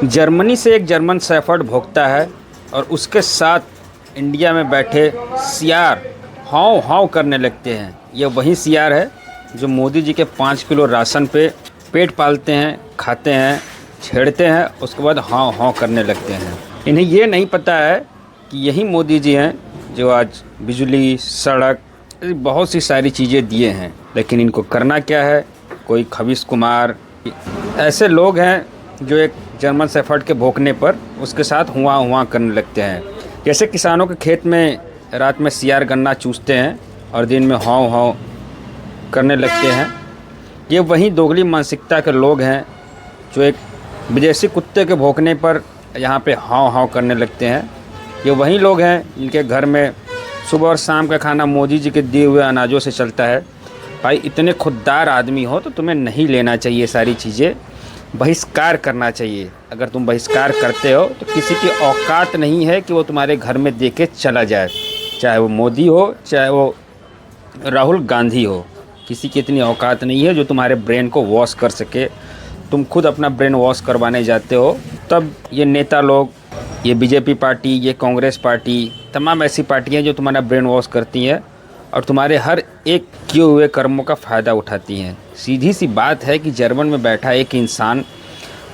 Germany से एक German shepherd भौंकता है और उसके साथ इंडिया में बैठे सियार हाव हाव करने लगते हैं। ये वही सियार है जो मोदी जी के 5 किलो राशन पे पेट पालते हैं, खाते हैं, छेड़ते हैं, उसके बाद हाव हाव करने लगते हैं। इन्हें ये नहीं पता है कि यही मोदी जी हैं जो आज बिजली, सड़क, बहुत सी सारी चीज़ें दिए हैं। लेकिन इनको करना क्या है? कोई खबीस कुमार ऐसे लोग हैं जो एक जर्मन शेफर्ड के भौंकने पर उसके साथ हुआ हुआ करने लगते हैं। जैसे किसानों के खेत में रात में सियार गन्ना चूसते हैं और दिन में हाव हाव करने लगते हैं। ये वही दोगली मानसिकता के लोग हैं जो एक विदेशी कुत्ते के भौंकने पर यहाँ पे हाव हाव करने लगते हैं। ये वही लोग हैं जिनके घर में सुबह और शाम का खाना मोदी जी के दिए हुए अनाजों से चलता है। भाई इतने खुददार आदमी हो तो तुम्हें नहीं लेना चाहिए सारी चीज़ें, बहिष्कार करना चाहिए। अगर तुम बहिष्कार करते हो तो किसी की औकात नहीं है कि वो तुम्हारे घर में दे के चला जाए, चाहे वो मोदी हो, चाहे वो राहुल गांधी हो। किसी की इतनी औकात नहीं है जो तुम्हारे ब्रेन को वॉश कर सके। तुम खुद अपना ब्रेन वॉश करवाने जाते हो, तब ये नेता लोग, ये बीजेपी पार्टी, ये कांग्रेस पार्टी, तमाम ऐसी पार्टियां जो तुम्हारा ब्रेन वॉश करती हैं और तुम्हारे हर एक किए हुए कर्मों का फ़ायदा उठाती हैं। सीधी सी बात है कि जर्मन में बैठा एक इंसान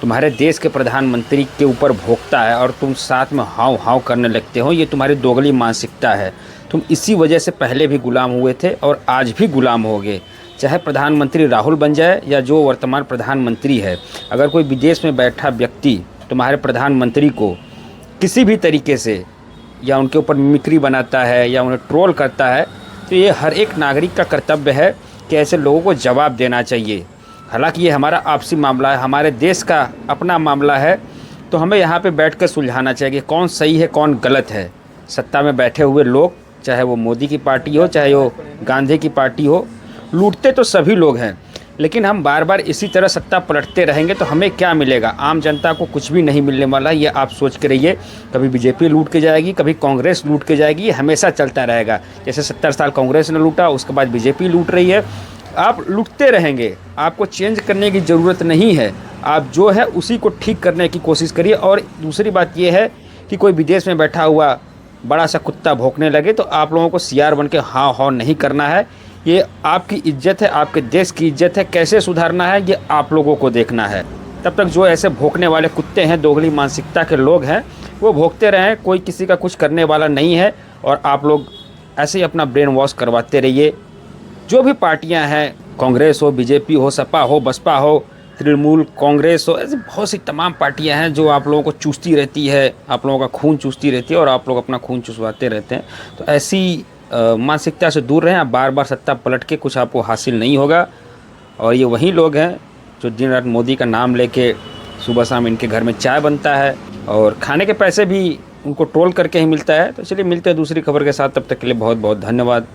तुम्हारे देश के प्रधानमंत्री के ऊपर भौंकता है और तुम साथ में हाव हाव करने लगते हो। ये तुम्हारी दोगली मानसिकता है। तुम इसी वजह से पहले भी गुलाम हुए थे और आज भी गुलाम होगे, चाहे प्रधानमंत्री राहुल बन जाए या जो वर्तमान प्रधानमंत्री है। अगर कोई विदेश में बैठा व्यक्ति तुम्हारे प्रधानमंत्री को किसी भी तरीके से या उनके ऊपर मिमिक्री बनाता है या उन्हें ट्रोल करता है, तो ये हर एक नागरिक का कर्तव्य है कि ऐसे लोगों को जवाब देना चाहिए। हालांकि ये हमारा आपसी मामला है, हमारे देश का अपना मामला है, तो हमें यहाँ पे बैठ कर सुलझाना चाहिए कि कौन सही है कौन गलत है। सत्ता में बैठे हुए लोग, चाहे वो मोदी की पार्टी हो, चाहे वो गांधी की पार्टी हो, लूटते तो सभी लोग हैं। लेकिन हम बार बार इसी तरह सत्ता पलटते रहेंगे तो हमें क्या मिलेगा? आम जनता को कुछ भी नहीं मिलने वाला। ये आप सोच के रहिए। कभी बीजेपी लूट के जाएगी, कभी कांग्रेस लूट के जाएगी। ये हमेशा चलता रहेगा। जैसे 70 साल कांग्रेस ने लूटा, उसके बाद बीजेपी लूट रही है। आप लूटते रहेंगे। आपको चेंज करने की ज़रूरत नहीं है। आप जो है उसी को ठीक करने की कोशिश करिए। और दूसरी बात यह है कि कोई विदेश में बैठा हुआ बड़ा सा कुत्ता भौंकने लगे तो आप लोगों को सियार बन के हाव हाव नहीं करना है। ये आपकी इज्जत है, आपके देश की इज्जत है। कैसे सुधारना है ये आप लोगों को देखना है। तब तक जो ऐसे भौंकने वाले कुत्ते हैं, दोगली मानसिकता के लोग हैं, वो भौंकते रहें। कोई किसी का कुछ करने वाला नहीं है और आप लोग ऐसे ही अपना ब्रेन वॉश करवाते रहिए। जो भी पार्टियां हैं, कांग्रेस हो, बीजेपी हो, सपा हो, बसपा हो, तृणमूल कांग्रेस हो, ऐसी बहुत सी तमाम पार्टियां हैं जो आप लोगों को चूसती रहती है, आप लोगों का खून चूसती रहती है और आप लोग अपना खून चुसवाते रहते हैं। तो ऐसी मानसिकता से दूर रहें। आप बार बार सत्ता पलट के कुछ आपको हासिल नहीं होगा। और ये वही लोग हैं जो दिन रात मोदी का नाम लेके सुबह शाम इनके घर में चाय बनता है और खाने के पैसे भी उनको ट्रोल करके ही मिलता है। तो चलिए मिलते हैं दूसरी खबर के साथ। तब तक के लिए बहुत बहुत धन्यवाद।